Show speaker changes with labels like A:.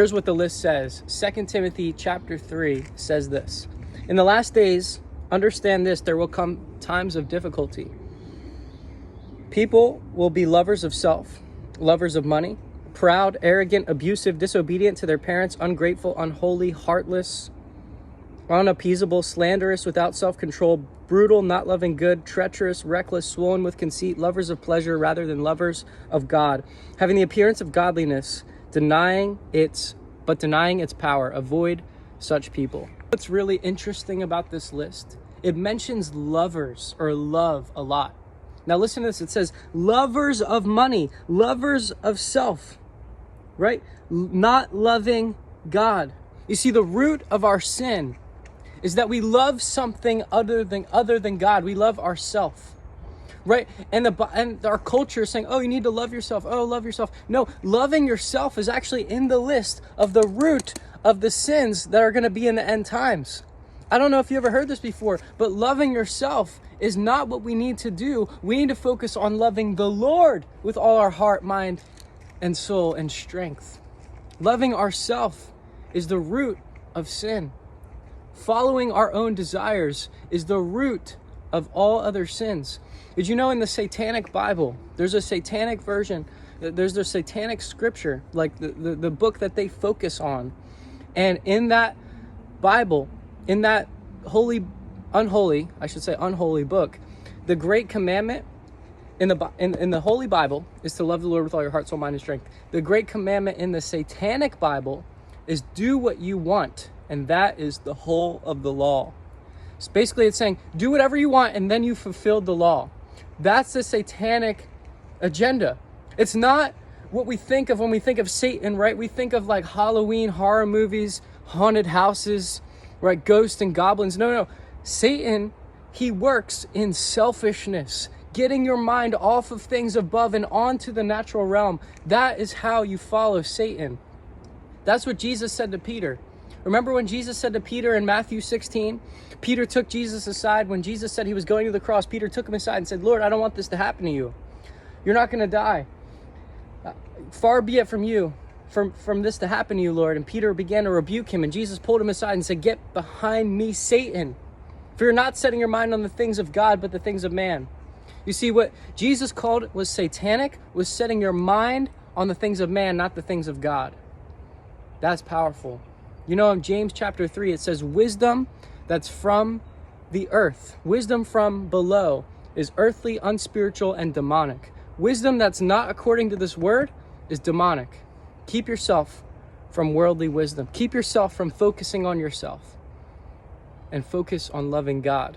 A: Here's what the list says. 2 Timothy chapter 3 says this. In the last days, understand this, there will come times of difficulty. People will be lovers of self, lovers of money, proud, arrogant, abusive, disobedient to their parents, ungrateful, unholy, heartless, unappeasable, slanderous, without self-control, brutal, not loving good, treacherous, reckless, swollen with conceit, lovers of pleasure rather than lovers of God, having the appearance of godliness, denying its power. Avoid such people. What's really interesting about this list, it mentions lovers or love a lot. Now listen to this. It says lovers of money, lovers of self, right? Not loving God. You see, the root of our sin is that we love something other than God. We love ourself, right? And our culture is saying, oh, you need to love yourself. Oh, love yourself. No, loving yourself is actually in the list of the root of the sins that are going to be in the end times. I don't know if you ever heard this before, but loving yourself is not what we need to do. We need to focus on loving the Lord with all our heart, mind, and soul and strength. Loving ourselves is the root of sin. Following our own desires is the root of all other sins. Did you know in the Satanic Bible, there's a satanic version, there's the satanic scripture, like the book that they focus on. And in that Bible, in that unholy book, the great commandment in the Holy Bible is to love the Lord with all your heart, soul, mind, and strength. The great commandment in the Satanic Bible is do what you want, and that is the whole of the law. So basically it's saying, do whatever you want, and then you fulfilled the law. That's the satanic agenda. It's not what we think of when we think of Satan, right? We think of like Halloween horror movies, haunted houses, right? Ghosts and goblins. No. Satan, he works in selfishness, getting your mind off of things above and onto the natural realm. That is how you follow Satan. That's what Jesus said to Peter. Remember when Jesus said to Peter in Matthew 16, Peter took Jesus aside. When Jesus said he was going to the cross, Peter took him aside and said, Lord, I don't want this to happen to you. You're not going to die. Far be it from you, from this to happen to you, Lord. And Peter began to rebuke him, and Jesus pulled him aside and said, get behind me, Satan. For you're not setting your mind on the things of God, but the things of man. You see, what Jesus called was satanic, was setting your mind on the things of man, not the things of God. That's powerful. You know, in James chapter 3, it says wisdom that's from the earth, wisdom from below, is earthly, unspiritual, and demonic. Wisdom that's not according to this word is demonic. Keep yourself from worldly wisdom. Keep yourself from focusing on yourself and focus on loving God.